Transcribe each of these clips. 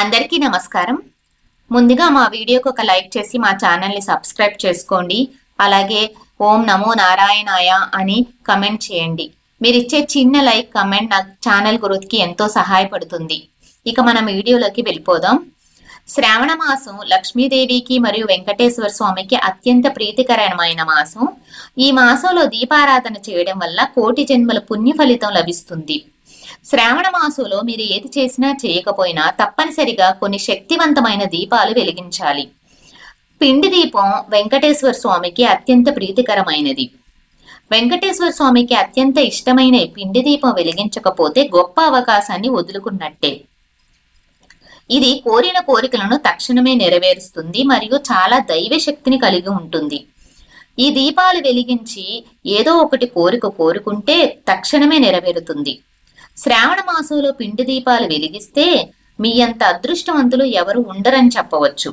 అందరికీ నమస్కారం. ముందుగా మా వీడియోకి ఒక లైక్ చేసి మా ఛానల్ని సబ్స్క్రైబ్ చేసుకోండి. అలాగే ఓం నమో నారాయణాయ అని కమెంట్ చేయండి. మీరు ఇచ్చే చిన్న లైక్ కమెంట్ నా ఛానల్ గ్రోత్కి ఎంతో సహాయపడుతుంది. ఇక మనం వీడియోలోకి వెళ్ళిపోదాం. శ్రావణ మాసం లక్ష్మీదేవికి మరియు వెంకటేశ్వర స్వామికి అత్యంత ప్రీతికరమైన మాసం. ఈ మాసంలో దీపారాధన చేయడం వల్ల కోటి జన్మల పుణ్య ఫలితం లభిస్తుంది. శ్రావణ మాసంలో మీరు ఏది చేసినా చేయకపోయినా తప్పనిసరిగా కొన్ని శక్తివంతమైన దీపాలు వెలిగించాలి. పిండి దీపం వెంకటేశ్వర స్వామికి అత్యంత ప్రీతికరమైనది. వెంకటేశ్వర స్వామికి అత్యంత ఇష్టమైన పిండి దీపం వెలిగించకపోతే గొప్ప అవకాశాన్ని వదులుకున్నట్టే. ఇది కోరిన కోరికలను తక్షణమే నెరవేరుస్తుంది మరియు చాలా దైవ శక్తిని కలిగి ఉంటుంది. ఈ దీపాలు వెలిగించి ఏదో ఒకటి కోరుకుంటే తక్షణమే నెరవేరుతుంది. శ్రావణ మాసంలో పిండి దీపాలు వెలిగిస్తే మీ అంత అదృష్టవంతులు ఎవరు ఉండరని చెప్పవచ్చు.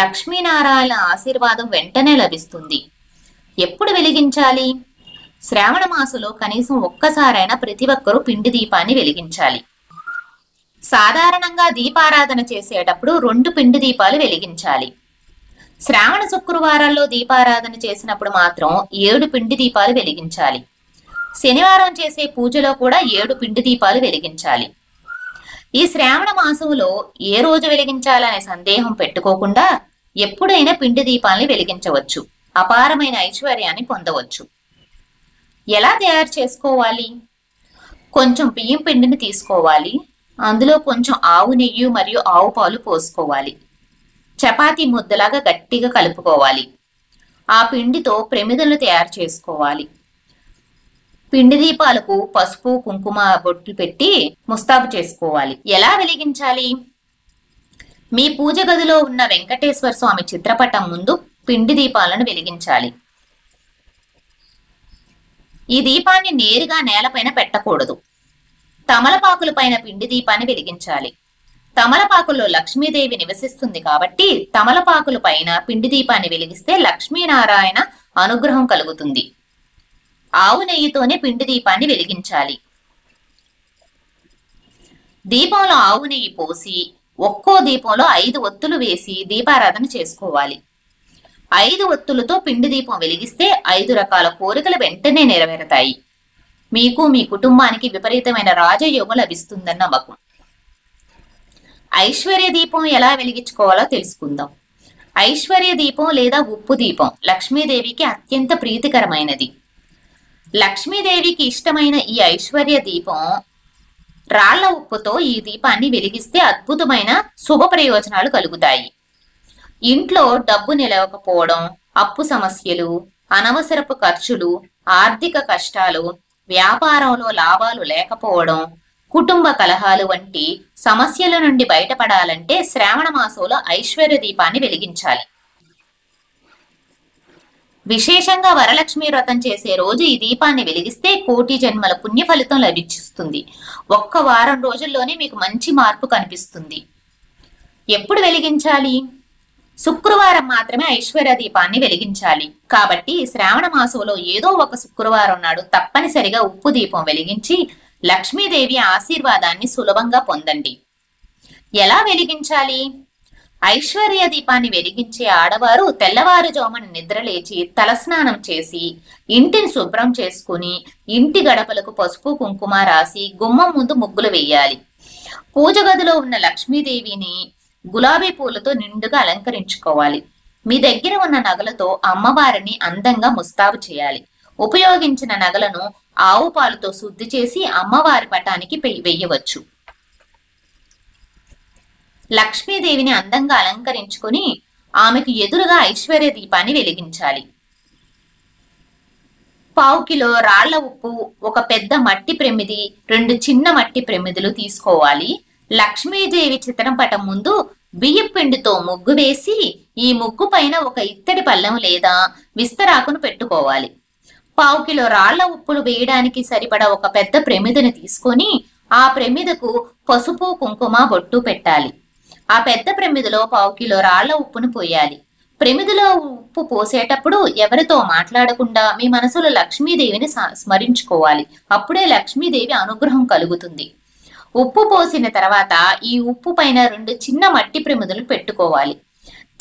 లక్ష్మీనారాయణ ఆశీర్వాదం వెంటనే లభిస్తుంది. ఎప్పుడు వెలిగించాలి? శ్రావణ మాసంలో కనీసం ఒక్కసారైనా ప్రతి ఒక్కరూ పిండి దీపాన్ని వెలిగించాలి. సాధారణంగా దీపారాధన చేసేటప్పుడు 2 పిండి దీపాలు వెలిగించాలి. శ్రావణ శుక్రవారాల్లో దీపారాధన చేసినప్పుడు మాత్రం 7 పిండి దీపాలు వెలిగించాలి. శనివారం చేసే పూజలో కూడా 7 పిండి దీపాలు వెలిగించాలి. ఈ శ్రావణ మాసంలో ఏ రోజు వెలిగించాలనే సందేహం పెట్టుకోకుండా ఎప్పుడైనా పిండి దీపాలని వెలిగించవచ్చు. అపారమైన ఐశ్వర్యాన్ని పొందవచ్చు. ఎలా తయారు చేసుకోవాలి? కొంచెం బియ్యం పిండిని తీసుకోవాలి. అందులో కొంచెం ఆవు నెయ్యి మరియు ఆవు పాలు పోసుకోవాలి. చపాతీ ముద్దలాగా గట్టిగా కలుపుకోవాలి. ఆ పిండితో ప్రమిదలు తయారు చేసుకోవాలి. పిండి దీపాలకు పసుపు కుంకుమ బొట్లు పెట్టి ముస్తాబు చేసుకోవాలి. ఎలా వెలిగించాలి? మీ పూజ గదిలో ఉన్న వెంకటేశ్వర స్వామి చిత్రపటం ముందు పిండి దీపాలను వెలిగించాలి. ఈ దీపాన్ని నేరుగా నేలపైన పెట్టకూడదు. తమలపాకుల పైన పిండి దీపాన్ని వెలిగించాలి. తమలపాకుల్లో లక్ష్మీదేవి నివసిస్తుంది కాబట్టి తమలపాకుల పైన పిండి దీపాన్ని వెలిగిస్తే లక్ష్మీనారాయణ అనుగ్రహం కలుగుతుంది. ఆవు నెయ్యితోనే పిండి దీపాన్ని వెలిగించాలి. దీపంలో ఆవు నెయ్యి పోసి ఒక్కో దీపంలో 5 ఒత్తులు వేసి దీపారాధన చేసుకోవాలి. 5 ఒత్తులతో పిండి దీపం వెలిగిస్తే 5 రకాల కోరికలు వెంటనే నెరవేరుతాయి. మీకు మీ కుటుంబానికి విపరీతమైన రాజయోగం లభిస్తుందన్న నమ్మకం. ఐశ్వర్య దీపం ఎలా వెలిగించుకోవాలో తెలుసుకుందాం. ఐశ్వర్య దీపం లేదా ఉప్పు దీపం లక్ష్మీదేవికి అత్యంత ప్రీతికరమైనది. లక్ష్మీదేవికి ఇష్టమైన ఈ ఐశ్వర్య దీపం రాళ్ల ఉప్పుతో ఈ దీపాన్ని వెలిగిస్తే అద్భుతమైన శుభ ప్రయోజనాలు కలుగుతాయి. ఇంట్లో డబ్బు నిలవకపోవడం, అప్పు సమస్యలు, అనవసరపు ఖర్చులు, ఆర్థిక కష్టాలు, వ్యాపారంలో లాభాలు లేకపోవడం, కుటుంబ కలహాలు వంటి సమస్యల నుండి బయటపడాలంటే శ్రావణ మాసంలో ఐశ్వర్య దీపాన్ని వెలిగించాలి. విశేషంగా వరలక్ష్మి వ్రతం చేసే రోజు ఈ దీపాన్ని వెలిగిస్తే కోటి జన్మల పుణ్య ఫలితం లభిస్తుంది. ఒక్క వారం రోజుల్లోనే మీకు మంచి మార్పు కనిపిస్తుంది. ఎప్పుడు వెలిగించాలి? శుక్రవారం మాత్రమే ఐశ్వర్య దీపాన్ని వెలిగించాలి. కాబట్టి శ్రావణ మాసంలో ఏదో ఒక శుక్రవారం నాడు తప్పనిసరిగా ఉప్పు దీపం వెలిగించి లక్ష్మీదేవి ఆశీర్వాదాన్ని సులభంగా పొందండి. ఎలా వెలిగించాలి? ఐశ్వర్య దీపాన్ని వెలిగించే ఆడవారు తెల్లవారుజామున నిద్రలేచి తలస్నానం చేసి ఇంటిని శుభ్రం చేసుకుని ఇంటి గడపలకు పసుపు కుంకుమ రాసి గుమ్మం ముందు ముగ్గులు వేయాలి. పూజ గదిలో ఉన్న లక్ష్మీదేవిని గులాబీ పూలతో నిండుగా అలంకరించుకోవాలి. మీ దగ్గర ఉన్న నగలతో అమ్మవారిని అందంగా ముస్తాబు చేయాలి. ఉపయోగించిన నగలను ఆవు పాలతో శుద్ధి చేసి అమ్మవారి పటానికి వెయ్యవచ్చు. లక్ష్మీదేవిని అందంగా అలంకరించుకుని ఆమెకు ఎదురుగా ఐశ్వర్య దీపాన్ని వెలిగించాలి. 1/4 కిలో రాళ్ల ఉప్పు, ఒక పెద్ద మట్టి ప్రమిది, 2 చిన్న మట్టి ప్రమిదలు తీసుకోవాలి. లక్ష్మీదేవి చిత్రపటం ముందు బియ్యం పిండితో ముగ్గు వేసి ఈ ముగ్గు పైన ఒక ఇత్తడి పళ్ళెం లేదా విస్తరాకును పెట్టుకోవాలి. 1/4 కిలో రాళ్ల ఉప్పులు వేయడానికి సరిపడా ఒక పెద్ద ప్రమిదను తీసుకొని ఆ ప్రమిదకు పసుపు కుంకుమ బొట్టు పెట్టాలి. ఆ పెద్ద ప్రమిదలో 1/4 కిలో రాళ్ల ఉప్పును పోయాలి. ప్రమిదలో ఉప్పు పోసేటప్పుడు ఎవరితో మాట్లాడకుండా మీ మనసులో లక్ష్మీదేవిని స్మరించుకోవాలి. అప్పుడే లక్ష్మీదేవి అనుగ్రహం కలుగుతుంది. ఉప్పు పోసిన తర్వాత ఈ ఉప్పు పైన 2 చిన్న మట్టి ప్రమిదలు పెట్టుకోవాలి.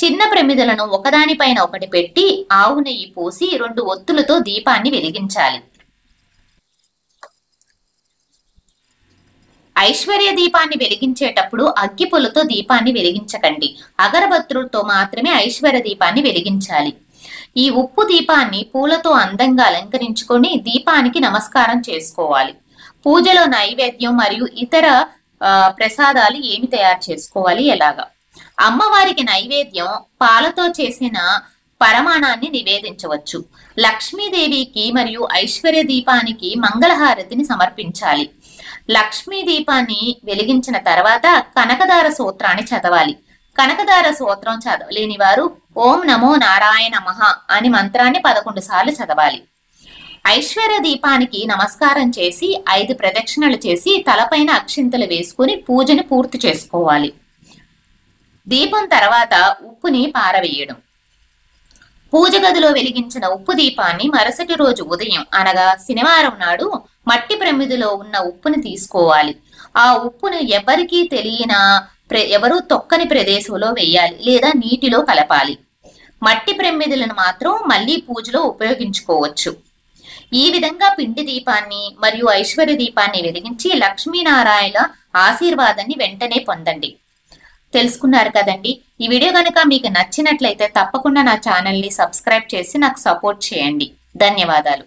చిన్న ప్రమిదలను ఒకదానిపైన ఒకటి పెట్టి ఆవు నెయ్యి పోసి 2 ఒత్తులతో దీపాన్ని వెలిగించాలి. ఐశ్వర్య దీపాన్ని వెలిగించేటప్పుడు అగ్గిపుల్లతో దీపాన్ని వెలిగించకండి. అగరబత్తులతో మాత్రమే ఐశ్వర్య దీపాన్ని వెలిగించాలి. ఈ ఉప్పు దీపాన్ని పూలతో అందంగా అలంకరించుకొని దీపానికి నమస్కారం చేసుకోవాలి. పూజలో నైవేద్యం మరియు ఇతర ప్రసాదాలు ఏమి తయారు చేసుకోవాలి, ఎలాగా? అమ్మవారికి నైవేద్యం పాలతో చేసిన పరమాణాన్ని నివేదించవచ్చు. లక్ష్మీదేవికి మరియు ఐశ్వర్య దీపానికి మంగళహారతిని సమర్పించాలి. లక్ష్మీ దీపాన్ని వెలిగించిన తర్వాత కనకదార సూత్రాన్ని చదవాలి. కనకదార సూత్రం చదవలేని వారు ఓం నమో నారాయణ నమః అని మంత్రాన్ని 11 సార్లు చదవాలి. ఐశ్వర్య దీపానికి నమస్కారం చేసి 5 ప్రదక్షిణలు చేసి తలపైన అక్షింతలు వేసుకుని పూజని పూర్తి చేసుకోవాలి. దీపం తర్వాత ఉప్పుని పారవేయడం. పూజ గదిలో వెలిగించిన ఉప్పు దీపాన్ని మరుసటి రోజు ఉదయం అనగా శనివారం నాడు మట్టి ప్రమిదిలో ఉన్న ఉప్పుని తీసుకోవాలి. ఆ ఉప్పును ఎవరికీ తెలియన ఎవరూ తొక్కని ప్రదేశంలో వేయాలి లేదా నీటిలో కలపాలి. మట్టి ప్రమిదలను మాత్రం మళ్ళీ పూజలో ఉపయోగించుకోవచ్చు. ఈ విధంగా పిండి దీపాన్ని మరియు ఐశ్వర్య దీపాన్ని వెలిగించి లక్ష్మీనారాయణ ఆశీర్వాదాన్ని వెంటనే పొందండి. తెలుసుకున్నారు కదండి. ఈ వీడియో కనుక మీకు నచ్చినట్లయితే తప్పకుండా నా ఛానల్ని సబ్స్క్రైబ్ చేసి నాకు సపోర్ట్ చేయండి. ధన్యవాదాలు.